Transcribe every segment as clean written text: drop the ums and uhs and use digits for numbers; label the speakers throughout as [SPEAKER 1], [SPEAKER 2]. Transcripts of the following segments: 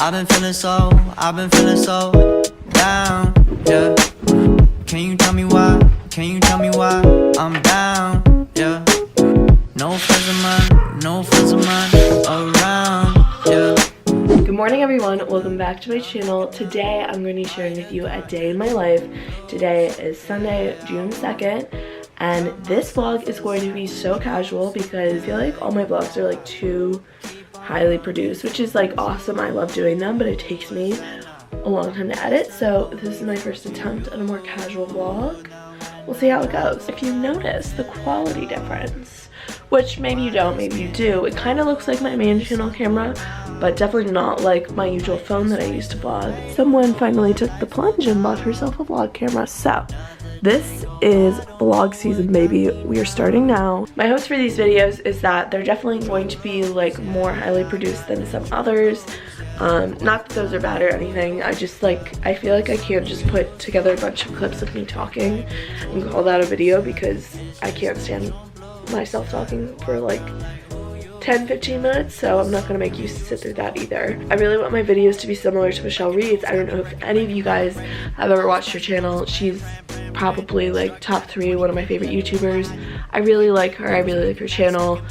[SPEAKER 1] I've been feeling so down, yeah. Can you tell me why? Can you tell me why I'm down, yeah. No friends of mine around, yeah.
[SPEAKER 2] Good morning everyone, welcome back to my channel. Today I'm going to be sharing with you a day in my life. Today is Sunday, June 2nd, and this vlog is going to be so casual because I feel like all my vlogs are like too highly produced, which is like awesome. I love doing them, but it takes me a long time to edit, so this is my first attempt at a more casual vlog. We'll see how it goes. If you notice the quality difference, which maybe you don't, maybe you do, it kind of looks like my main channel camera, but definitely not like my usual phone that I used to vlog. Someone finally took the plunge and bought herself a vlog camera, so this is vlog season, baby. We are starting now. My hopes for these videos is that they're definitely going to be like more highly produced than some others. Not that those are bad or anything. I just like, I feel like I can't just put together a bunch of clips of me talking and call that a video because I can't stand myself talking for like 10-15 minutes, so I'm not gonna make you sit through that either. I really want my videos to be similar to Michelle Reed's. I don't know if any of you guys have ever watched her channel. She's probably like top 3, one of my favorite YouTubers. I really like her, I really like her channel,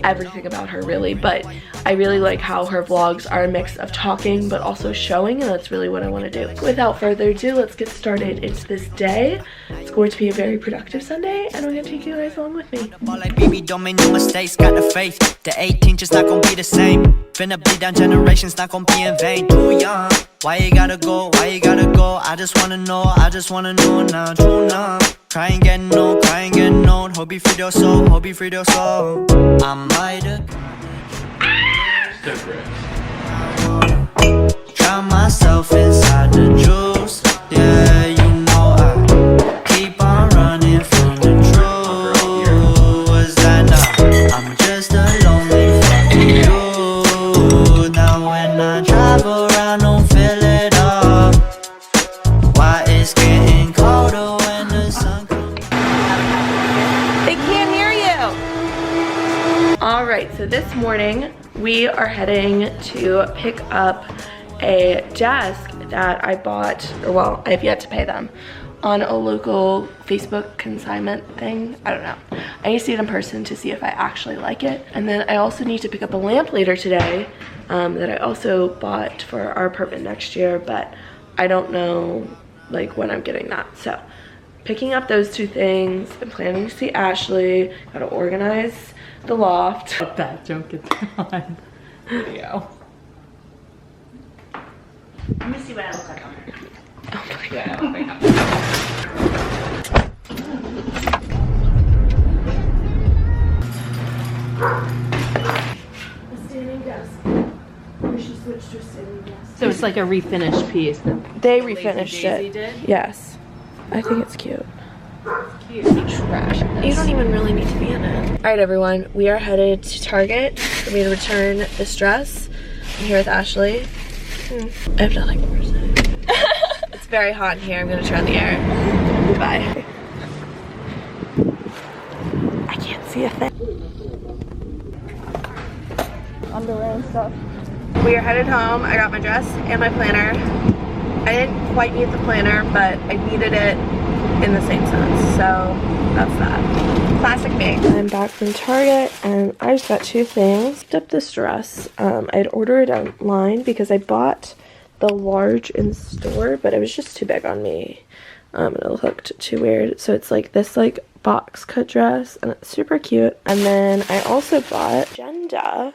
[SPEAKER 2] everything about her really, but I really like how her vlogs are a mix of talking but also showing, and that's really what I want to do. Without further ado, let's get started into this day. It's going to be a very productive Sunday, and I'm gonna take you guys along with me.
[SPEAKER 1] Like, baby, don't make no mistakes, got the faith. The 18 just not gonna be the same. Finna bleed down generations, not gonna be in vain. Too young, why you gotta go, why you gotta go? I just wanna know now, true now. Cry and get no, hope you free your soul, hope you free your soul. I might have drown myself inside the juice. Yeah, you know I keep on running from the truth. Was that now? I'm just a lonely fucking you. Now when I drive around, don't feel it all. Why it's getting colder when the sun comes.
[SPEAKER 2] They can't hear you! Alright, so this morning we are heading to pick up a desk that I bought, or well, I have yet to pay them, on a local Facebook consignment thing. I don't know. I need to see it in person to see if I actually like it. And then I also need to pick up a lamp later today that I also bought for our apartment next year, but I don't know like when I'm getting that. So picking up those two things. I'm planning to see Ashley. Gotta organize the loft.
[SPEAKER 3] That joke is on video.
[SPEAKER 2] Let me see what I look like on her. Oh my
[SPEAKER 3] Yeah, I
[SPEAKER 2] god.
[SPEAKER 3] don't think I'm
[SPEAKER 2] A standing desk. Or she switched to a standing desk.
[SPEAKER 3] So it's like a refinished piece.
[SPEAKER 2] They
[SPEAKER 3] Lazy
[SPEAKER 2] refinished
[SPEAKER 3] Daisy
[SPEAKER 2] it.
[SPEAKER 3] did?
[SPEAKER 2] Yes. I think it's cute.
[SPEAKER 3] Cute. Trash.
[SPEAKER 2] You don't even really need to be in it. Alright everyone, we are headed to Target for me to return this dress. I'm here with Ashley. I have nothing more to say. It's very hot in here. I'm gonna turn on the air. Bye. I can't see a thing. Underwear and stuff. We are headed home. I got my dress and my planner. I didn't quite need the planner, but I needed it in the same sense, so that's that. Classic me. I'm back from Target and I just got two things. Picked up this dress. I had ordered it online because I bought the large in store, but it was just too big on me. And it looked too weird. So it's like this like box cut dress and it's super cute. And then I also bought agenda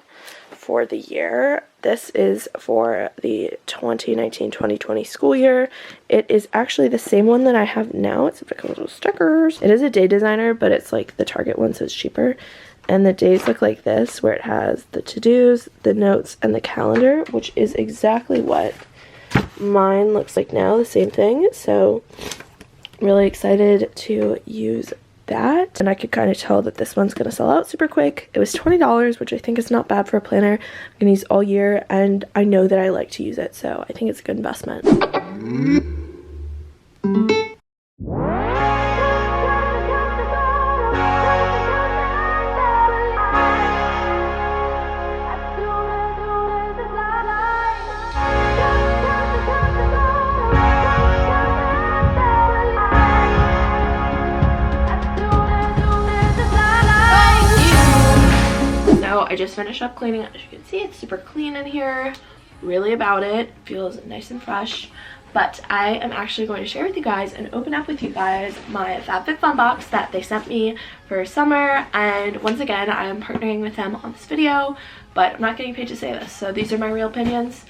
[SPEAKER 2] for the year. This is for the 2019-2020 school year. It is actually the same one that I have now, except it comes with stickers. It is a day designer, but it's like the Target one, so it's cheaper. And the days look like this, where it has the to-dos, the notes, and the calendar, which is exactly what mine looks like now, the same thing. So I'm really excited to use that, and I could kind of tell that this one's gonna sell out super quick. It was $20, which I think is not bad for a planner. I'm gonna use all year, and I know that I like to use it, so I think it's a good investment. So I just finished up cleaning. As you can see, it's super clean in here. Really about it. Feels nice and fresh. But I am actually going to share with you guys and open up with you guys my FabFitFun box that they sent me for summer. And once again, I am partnering with them on this video, but I'm not getting paid to say this. So these are my real opinions.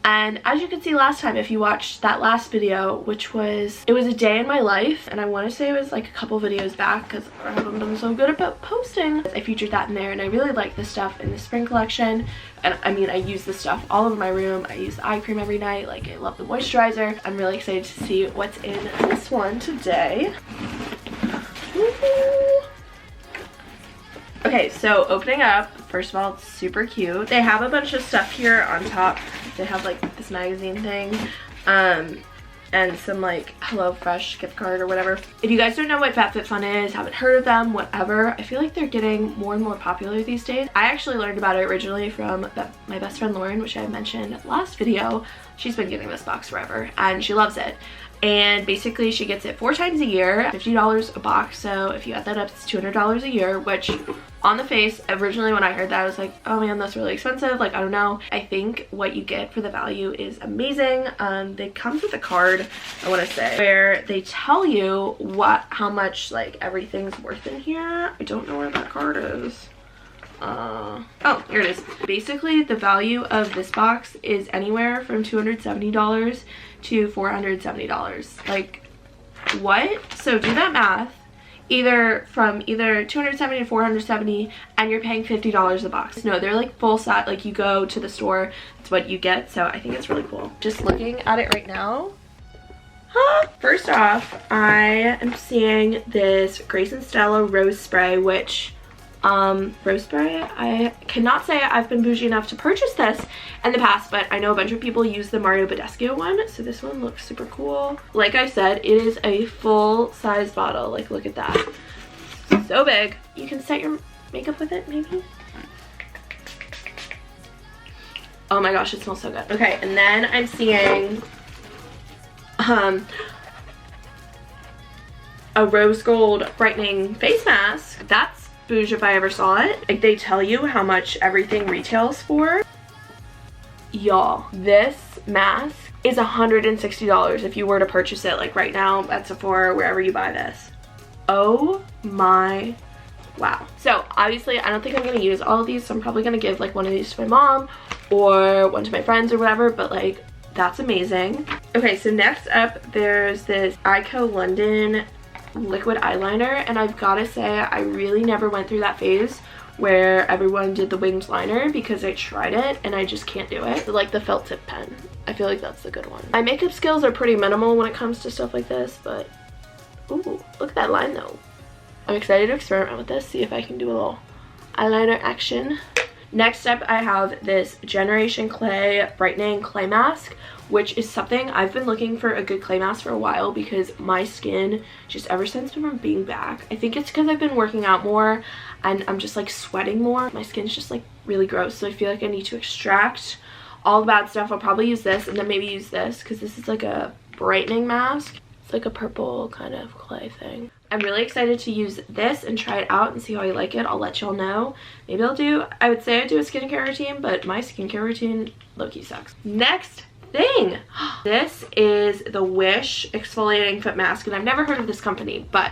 [SPEAKER 2] And as you can see last time, if you watched that last video, which was, it was a day in my life, and I want to say it was like a couple videos back because I haven't been so good about posting. I featured that in there, and I really like this stuff in the spring collection. And I mean, I use this stuff all over my room. I use the eye cream every night. Like, I love the moisturizer. I'm really excited to see what's in this one today. Woo-hoo. Okay, so opening up, first of all, it's super cute. They have a bunch of stuff here on top. They have like this magazine thing, and some like HelloFresh gift card or whatever. If you guys don't know what FabFitFun is, haven't heard of them, whatever, I feel like they're getting more and more popular these days. I actually learned about it originally from my best friend Lauren, which I mentioned last video. She's been getting this box forever and she loves it. And basically she gets it 4 times a year, $50 a box. So if you add that up, it's $200 a year, which on the face, originally when I heard that, I was like, oh man, that's really expensive. Like, I don't know. I think what you get for the value is amazing. They come with a card, I want to say, where they tell you how much like everything's worth in here. I don't know where that card is. Oh, here it is. Basically, the value of this box is anywhere from $270 to $470. Like, what? So do that math. Either 270 to 470, and you're paying $50 a box. No, they're like full set. Like, you go to the store, that's what you get. So I think it's really cool. Just looking at it right now. First off, I am seeing this Grace and Stella Rose Spray, which Rose Spray, I cannot say I've been bougie enough to purchase this in the past, but I know a bunch of people use the Mario Badescu one, so this one looks super cool. Like I said, it is a full size bottle. Like, look at that. So big. You can set your makeup with it, maybe? Oh my gosh, it smells so good. Okay, and then I'm seeing a rose gold brightening face mask. That's bougie if I ever saw it. Like, they tell you how much everything retails for. Y'all, this mask is $160 if you were to purchase it like right now at Sephora, wherever you buy this. Oh my wow. So obviously I don't think I'm gonna use all of these, so I'm probably gonna give like one of these to my mom or one to my friends or whatever, but like, that's amazing. Okay, so next up there's this Ico London liquid eyeliner, and I've got to say I really never went through that phase where everyone did the winged liner, because I tried it and I just can't do it. Like the felt tip pen, I feel like that's the good one. My makeup skills are pretty minimal when it comes to stuff like this, but ooh, look at that line though. I'm excited to experiment with this, see if I can do a little eyeliner action. Next up I have this Generation Clay brightening clay mask, which is something I've been looking for, a good clay mask for a while, because my skin, just ever since from being back, I think it's because I've been working out more and I'm just like sweating more. My skin's just like really gross, so I feel like I need to extract all the bad stuff. I'll probably use this and then maybe use this, because this is like a brightening mask. It's like a purple kind of clay thing. I'm really excited to use this and try it out and see how I like it. I'll let y'all know. Maybe I would say I do a skincare routine, but my skincare routine low-key sucks. Next thing, this is the Wish exfoliating foot mask, and I've never heard of this company, but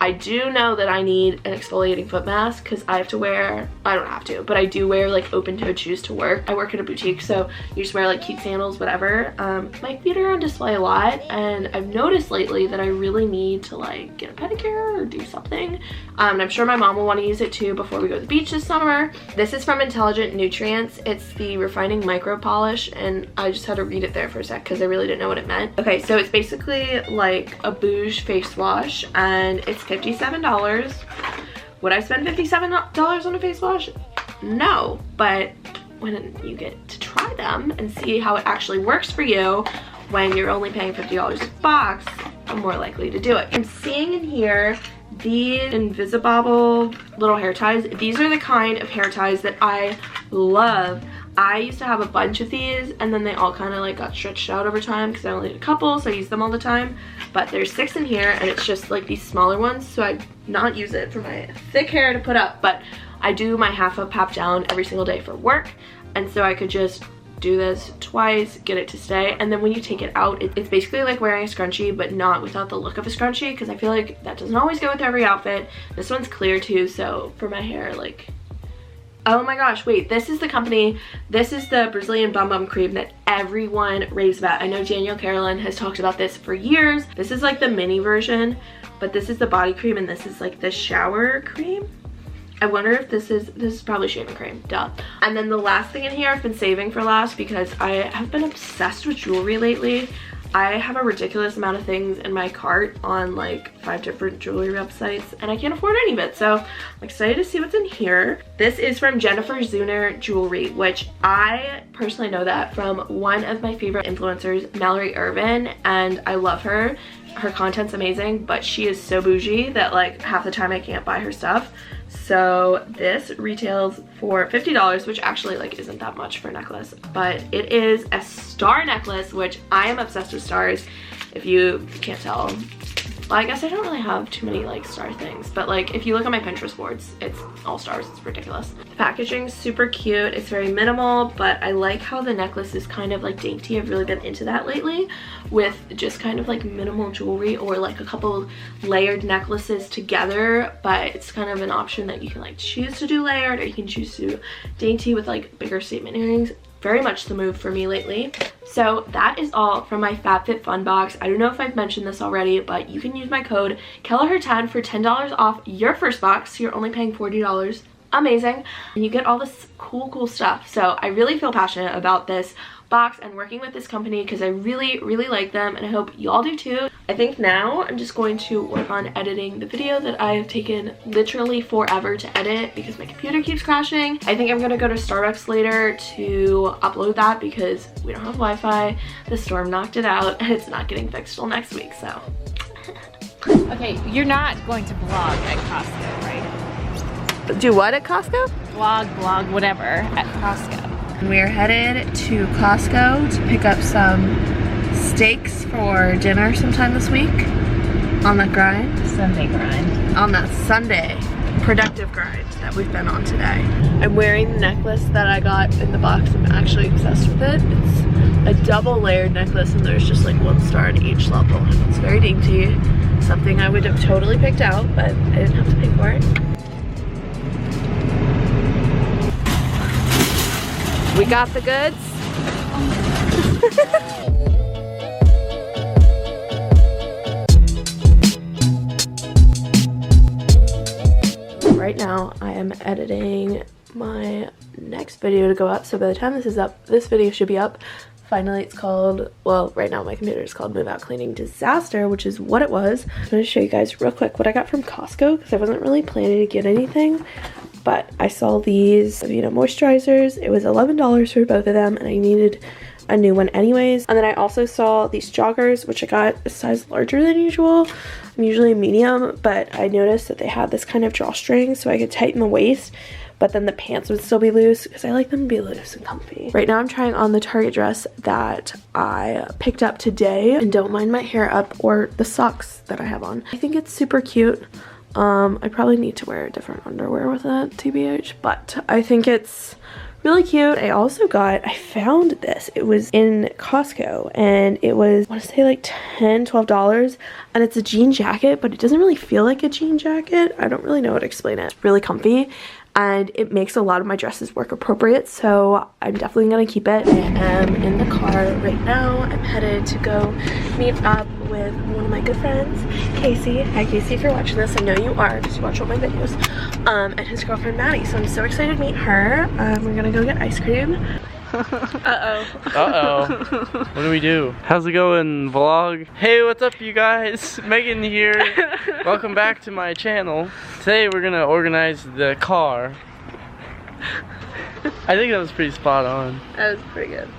[SPEAKER 2] I do know that I need an exfoliating foot mask because I have to wear, I don't have to, but I do wear like open-toed shoes to work. I work at a boutique, so you just wear like cute sandals, whatever. My feet are on display a lot, and I've noticed lately that I really need to like get a pedicure or do something. And I'm sure my mom will want to use it too before we go to the beach this summer. This is from Intelligent Nutrients. It's the Refining Micro Polish, and I just had to read it there for a sec because I really didn't know what it meant. Okay, so it's basically like a bouge face wash, and it's $57. Would I spend $57 on a face wash? No, but when you get to try them and see how it actually works for you when you're only paying $50 a box, I'm more likely to do it. I'm seeing in here these Invisibobble little hair ties. These are the kind of hair ties that I love. I used to have a bunch of these, and then they all kind of like got stretched out over time because I only had a couple, so I use them all the time. But there's 6 in here, and it's just like these smaller ones, so I not use it for my thick hair to put up, but I do my half up, half down every single day for work, and so I could just do this twice, get it to stay, and then when you take it out, it's basically like wearing a scrunchie, but not without the look of a scrunchie, because I feel like that doesn't always go with every outfit. This one's clear too, so for my hair, like, oh my gosh, wait, this is the company, this is the Brazilian Bum Bum cream that everyone raves about. I know Danielle Caroline has talked about this for years. This is like the mini version, but this is the body cream, and this is like the shower cream. I wonder if this is probably shaving cream, duh. And then the last thing in here I've been saving for last because I have been obsessed with jewelry lately. I have a ridiculous amount of things in my cart on like 5 different jewelry websites, and I can't afford any of it, so I'm excited to see what's in here. This is from Jennifer Zuner Jewelry, which I personally know that from one of my favorite influencers, Mallory Irvin, and I love her. Her content's amazing, but she is so bougie that like half the time I can't buy her stuff. So this retails for $50, which actually like isn't that much for a necklace, but it is a star necklace, which I am obsessed with stars. If you can't tell, well, I guess I don't really have too many like star things, but like if you look at my Pinterest boards, it's all stars. It's ridiculous. The packaging is super cute. It's very minimal, but I like how the necklace is kind of like dainty. I've really been into that lately with just kind of like minimal jewelry or like a couple layered necklaces together, but it's kind of an option that you can like choose to do layered, or you can choose to do dainty with like bigger statement earrings. Very much the move for me lately. So that is all from my FabFitFun box. I don't know if I've mentioned this already, but you can use my code Kelleher10 for $10 off your first box, so you're only paying $40. Amazing. And you get all this cool stuff. So I really feel passionate about this box and working with this company because I really like them, and I hope y'all do too. I think now I'm just going to work on editing the video that I have taken literally forever to edit because my computer keeps crashing. I think I'm gonna go to Starbucks later to upload that because we don't have Wi-Fi. The storm knocked it out and it's not getting fixed till next week, so.
[SPEAKER 3] Okay, you're not going to vlog at Costco, right?
[SPEAKER 2] Do what at Costco?
[SPEAKER 3] Vlog, whatever, at Costco.
[SPEAKER 2] We are headed to Costco to pick up some steaks for dinner sometime this week on the grind.
[SPEAKER 3] Sunday grind.
[SPEAKER 2] On that Sunday productive grind that we've been on today. I'm wearing the necklace that I got in the box. I'm actually obsessed with it. It's a double layered necklace and there's just like 1 star at each level. It's very dainty. Something I would have totally picked out, but I didn't have to pay for it. We got the goods. Right now I am editing my next video to go up, so by the time this is up, this video should be up. Finally, it's called, well, right now my computer is called Move Out Cleaning Disaster, which is what it was. I'm going to show you guys real quick what I got from Costco because I wasn't really planning to get anything. But I saw these Avena moisturizers. It was $11 for both of them, and I needed a new one anyways. And then I also saw these joggers, which I got a size larger than usual. I'm usually a medium, but I noticed that they had this kind of drawstring so I could tighten the waist, but then the pants would still be loose because I like them to be loose and comfy. Right now I'm trying on the Target dress that I picked up today, and don't mind my hair up or the socks that I have on. I think it's super cute. I probably need to wear different underwear with it, TBH, but I think it's really cute. I found this. It was in Costco and it was, I want to say like $10, $12, and it's a jean jacket, but it doesn't really feel like a jean jacket. I don't really know how to explain it. It's really comfy and it makes a lot of my dresses work appropriate, so I'm definitely gonna keep it. I am in the car right now. I'm headed to go meet up with one of my good friends, Casey. Hi Casey, if you're watching this, I know you are because you watch all my videos, and his girlfriend Maddie, so I'm so excited to meet her. We're gonna go get ice cream.
[SPEAKER 4] What do we do? How's it going, vlog? Hey, what's up you guys? Megan here. Welcome back to my channel. Today we're gonna organize the car. I think that was pretty spot on.
[SPEAKER 2] That was pretty good.